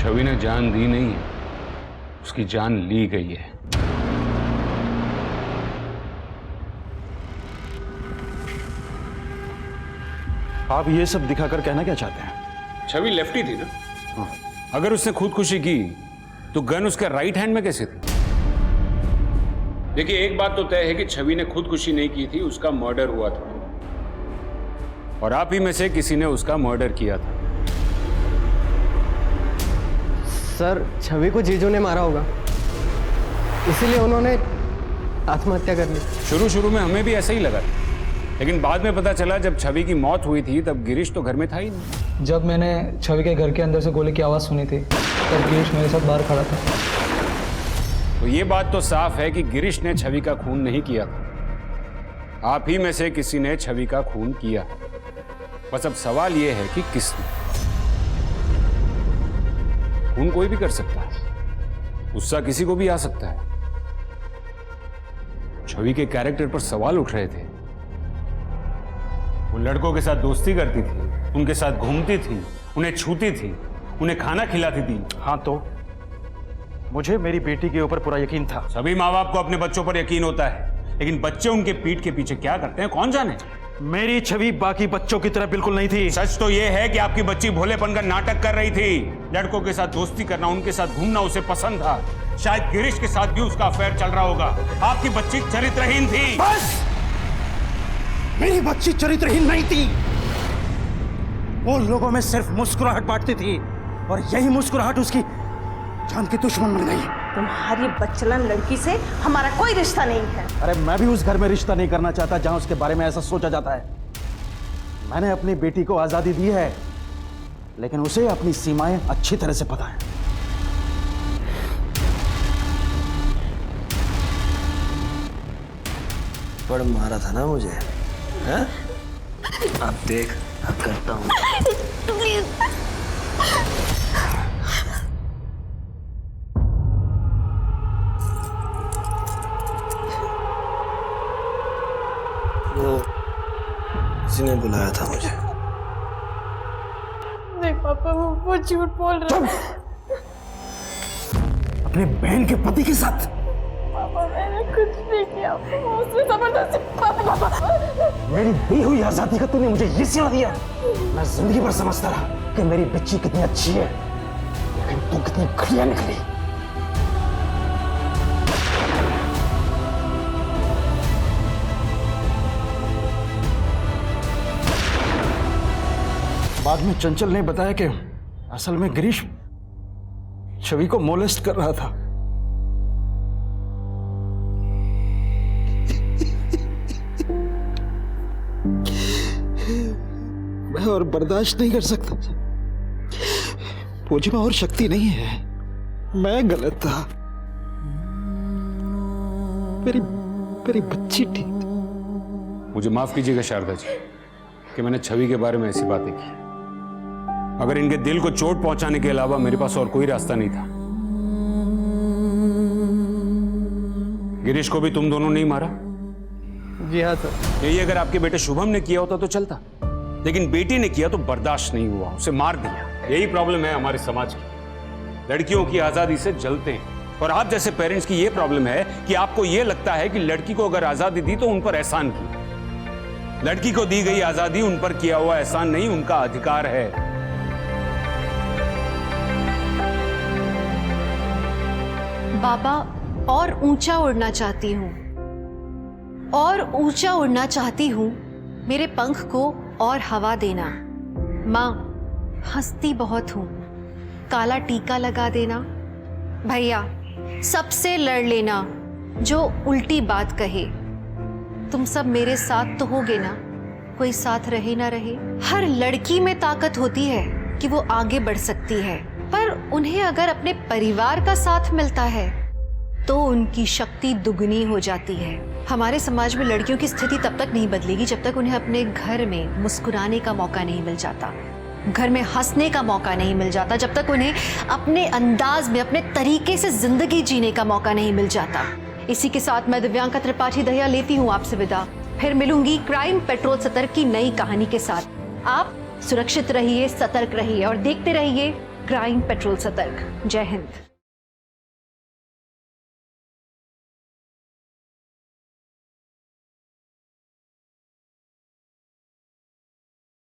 छवि ने जान दी नहीं है, उसकी जान ली गई है।
आप ये सब दिखाकर कहना क्या चाहते हैं?
छवि लेफ्टी थी ना? अगर उसने खुदकुशी की तो गन उसके राइट हैंड में कैसे थी? देखिए, एक बात तो तय है कि छवि ने खुदकुशी नहीं की थी, उसका मर्डर हुआ था और आप ही में से किसी ने उसका मर्डर किया था।
सर, छवि को जीजू ने मारा होगा, इसीलिए उन्होंने आत्महत्या कर ली।
शुरू में हमें भी ऐसा ही लगा, लेकिन बाद में पता चला जब छवि की मौत हुई थी तब गिरीश तो घर में था ही नहीं।
जब मैंने छवि के घर के अंदर से गोली की आवाज़ सुनी थी तब गिरीश मेरे साथ बाहर खड़ा था।
तो ये बात तो साफ है कि गिरीश ने छवि का खून नहीं किया था, आप ही में से किसी ने छवि का खून किया। बस अब सवाल ये है कि किसने। खून कोई भी कर सकता है, गुस्सा किसी को भी आ सकता है। छवि के कैरेक्टर पर सवाल उठ रहे थे। वो लड़कों के साथ दोस्ती करती थी, उनके साथ घूमती थी, उन्हें छूती थी, उन्हें खाना खिलाती थी।
हाँ, तो मुझे मेरी बेटी के ऊपर पूरा यकीन था।
सभी माँ बाप को अपने बच्चों पर यकीन होता है, लेकिन बच्चे उनके पीठ के पीछे क्या करते हैं कौन जाने।
मेरी छवि बाकी बच्चों की तरह बिल्कुल नहीं थी।
सच तो यह है कि आपकी बच्ची भोलेपन का नाटक कर रही थी। लड़कों के साथ दोस्ती करना, उनके साथ घूमना उसे पसंद था। शायद गिरीश के साथ भी उसका अफेयर चल रहा होगा। आपकी बच्ची चरित्रहीन थी।
बस! मेरी बच्ची चरित्रहीन नहीं थी। वो लोगों में सिर्फ मुस्कुराहट बांटती थी और यही मुस्कुराहट उसकी जान की दुश्मन बन गई।
तुम्हारी बच्चलन लड़की से हमारा कोई रिश्ता नहीं है।
अरे मैं भी उस घर में रिश्ता नहीं करना चाहता जहां उसके बारे में ऐसा सोचा जाता है। मैंने अपनी बेटी को आजादी दी है, लेकिन उसे अपनी सीमाएं अच्छी तरह से पता है।
पर मारा था ना मुझे, हैं? अब देख, अब करता हूँ। किसी ने बुलाया था मुझे।
नहीं पापा, वो झूठ बोल रहा है।
अपने बहन के पति के साथ।
पापा, मैंने कुछ नहीं किया, उसने जबरदस्ती। पापा,
मेरी दी हुई आजादी का तूने मुझे ये सिला दिया। मैं जिंदगी भर समझता रहा कि मेरी बच्ची कितनी अच्छी है, लेकिन तू कितनी घटिया निकली। बाद में चंचल ने बताया कि असल में गिरीश छवि को मोलेस्ट कर रहा था। मैं और बर्दाश्त नहीं कर सकता। मुझ में और शक्ति नहीं है। मैं गलत था। मेरी बच्ची ठीक थी।
मुझे माफ कीजिएगा शारदा जी कि मैंने छवि के बारे में ऐसी बातें की। अगर इनके दिल को चोट पहुंचाने के अलावा मेरे पास और कोई रास्ता नहीं था। गिरीश को भी तुम दोनों ने ही मारा?
जी हाँ सर।
यही अगर आपके बेटे शुभम ने किया होता तो चलता, लेकिन बेटी ने किया तो बर्दाश्त नहीं हुआ, उसे मार दिया। यही प्रॉब्लम है हमारे समाज की। लड़कियों की आजादी से जलते हैं और आप जैसे पेरेंट्स की यह प्रॉब्लम है कि आपको यह लगता है कि लड़की को अगर आजादी दी तो उन पर एहसान किया। लड़की को दी गई आजादी उन पर किया हुआ एहसान नहीं, उनका अधिकार है।
बाबा, और ऊंचा उड़ना चाहती हूँ, और ऊंचा उड़ना चाहती हूँ। मेरे पंख को और हवा देना। माँ, हंसती बहुत हूँ, काला टीका लगा देना। भैया, सबसे लड़ लेना जो उल्टी बात कहे। तुम सब मेरे साथ तो होगे ना, कोई साथ रहे ना रहे। हर लड़की में ताकत होती है कि वो आगे बढ़ सकती है, पर उन्हें अगर अपने परिवार का साथ मिलता है तो उनकी शक्ति दुगनी हो जाती है। हमारे समाज में लड़कियों की स्थिति तब तक नहीं बदलेगी जब तक उन्हें अपने घर में मुस्कुराने का मौका नहीं मिल जाता, घर में हंसने का मौका नहीं मिल जाता, जब तक उन्हें अपने अंदाज में, अपने तरीके से जिंदगी जीने का मौका नहीं मिल जाता। इसी के साथ मैं दिव्यांका त्रिपाठी दहिया लेती हूँ आपसे विदा। फिर मिलूंगी क्राइम पेट्रोल सतर्क की नई कहानी के साथ। आप सुरक्षित रहिए, सतर्क रहिए और देखते रहिए क्राइम पेट्रोल सतर्क। जय हिंद।